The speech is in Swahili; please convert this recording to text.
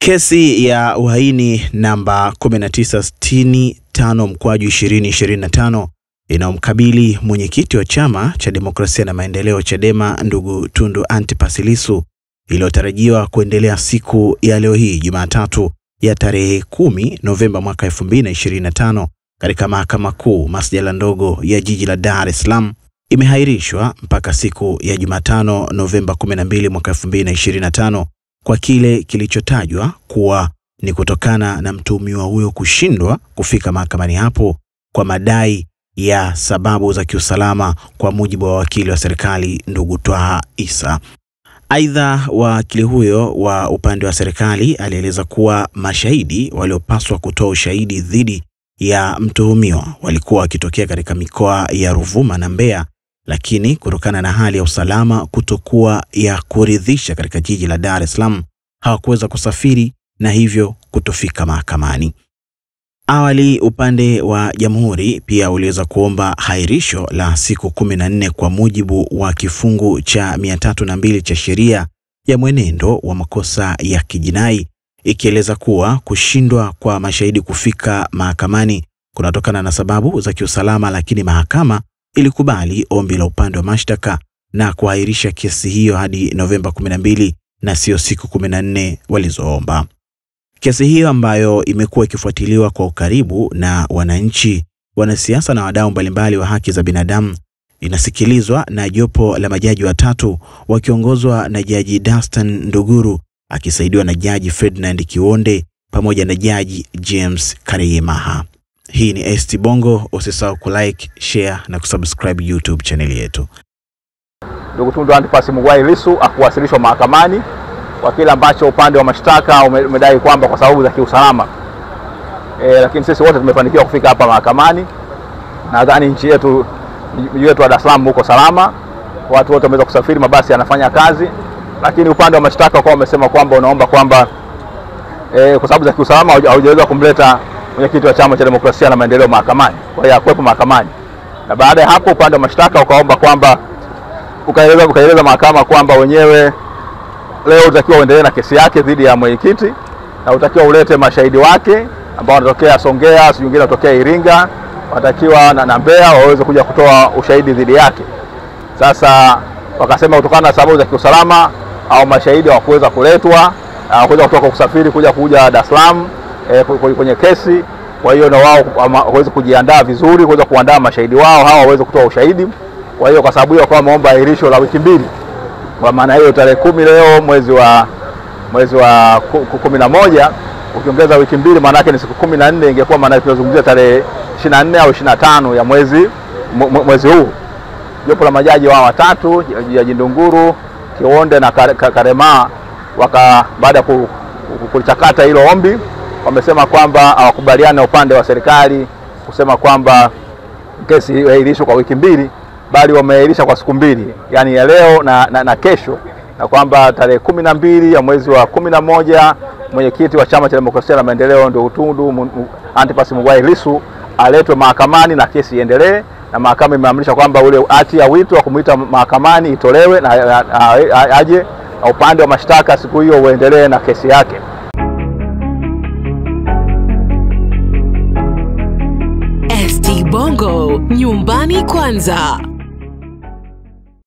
Kesi ya uhaini namba 1965/2025 inamkabili mwenyekiti wa Chama cha Demokrasia na Maendeleo Chadema ndugu Tundu Antipas Lissu iliyotarajiwa kuendelea siku ya leo hii Jumatatu ya tarehe 10 Novemba mwaka 2025 katika Mahakama Kuu Masjala ndogo ya jiji la Dar es Salaam imehairishwa mpaka siku ya Jumatano Novemba 12 mwaka 2025 kwa kile kilichotajwa kuwa ni kutokana na mtuhumiwa huyo kushindwa kufika mahakamani hapo kwa madai ya sababu za kiusalama, kwa mujibu wa wakili wa serikali ndugu Twaha Issa. Aidha, wakili huyo wa upande wa serikali alieleza kuwa mashahidi waliopaswa kutoa ushahidi dhidi ya mtuhumiwa walikuwa wakitokea katika mikoa ya Ruvuma na Mbeya, lakini kutokana na hali ya usalama kutokuwa ya kuridhisha katika jiji la Dar es Salaam hawakuweza kusafiri na hivyo kutofika mahakamani. Awali upande wa Jamhuri pia uliweza kuomba hairisho la siku 14 kwa mujibu wa kifungu cha 302 cha sheria ya mwenendo wa makosa ya kijinai, ikieleza kuwa kushindwa kwa mashahidi kufika mahakamani kunatokana na sababu za kiusalama, lakini mahakama ilikubali ombi la upande wa mashtaka na kuahirisha kesi hiyo hadi Novemba 12 na sio siku 14 walizoomba. Kesi hiyo ambayo imekuwa ikifuatiliwa kwa ukaribu na wananchi, wanasiasa na wadau mbalimbali wa haki za binadamu inasikilizwa na jopo la majaji watatu wakiongozwa na Jaji Dastan Nduguru akisaidiwa na Jaji Ferdinand Kionde pamoja na Jaji James Kareyemaha. Hii ni ST Bongo, usisahau kulike, share na kusubscribe YouTube channel yetu. Ndugu Tundu Antipas Lissu akuwasilishwa mahakamani kwa kile ambacho upande wa mashtaka umedai kwamba kwa sababu za kiusalama. Lakini sisi wote tumefanikiwa kufika hapa mahakamani. Nadhani nchi yetu wa Dar es Salaam uko salama. Watu wote wameweza kusafiri, mabasi yanafanya kazi. Lakini upande wa mashtaka kwa wamesema kwamba unaomba kwamba kwa sababu za kiusalama haujaweza kumleta mwenyekiti wa Chama cha Demokrasia na Maendeleo mahakamani, kwa hiyo hakuwepo mahakamani. Na baada ya hapo upande wa mashtaka ukaomba kwamba ukaeleza mahakama kwamba wenyewe leo utakiwa uendelee na kesi yake dhidi ya mwenyekiti na utakiwa ulete mashahidi wake ambao wanatokea Songea, si wengine wanatokea Iringa, watakiwa na Mbeya waweze kuja kutoa ushahidi dhidi yake. Sasa wakasema kutokana na sababu za kiusalama au mashahidi hawakuweza kuletwa, hawakuweza kutoka kusafiri kuja Dar es Salaam kwenye kesi. Kwa hiyo na wao waweze kujiandaa vizuri kuweza kuandaa mashahidi wao hawa waweze kutoa ushahidi. Kwa hiyo kwa sababu hiyo kwa wameomba ahirisho la wiki 2. Kwa maana hiyo tarehe 10 leo mwezi wa 11 ukiongeza wiki 2 maana yake ni siku 14, ingekuwa maana tunazungumzia tarehe 24 au 25 ya mwezi huu. Jopo la majaji wao watatu, Jaji Nduguru, Kionde na Kareyemaha, baada ya kulichakata hilo ombi wamesema kwamba hawakubaliana upande wa serikali kusema kwamba kesi iahirishwe kwa wiki 2, bali wameahirisha kwa siku 2, yani ya leo na kesho, na kwamba tarehe 12 ya mwezi wa 11 mwenyekiti wa Chama cha Demokrasia na Maendeleo ndio Tundu Antipas Lissu aletwe mahakamani na kesi iendelee, na mahakama imeamrisha kwamba ule hati ya wito wa kumuita mahakamani itolewe na aje, na upande wa mashtaka siku hiyo uendelee na kesi yake. ST Bongo, nyumbani kwanza.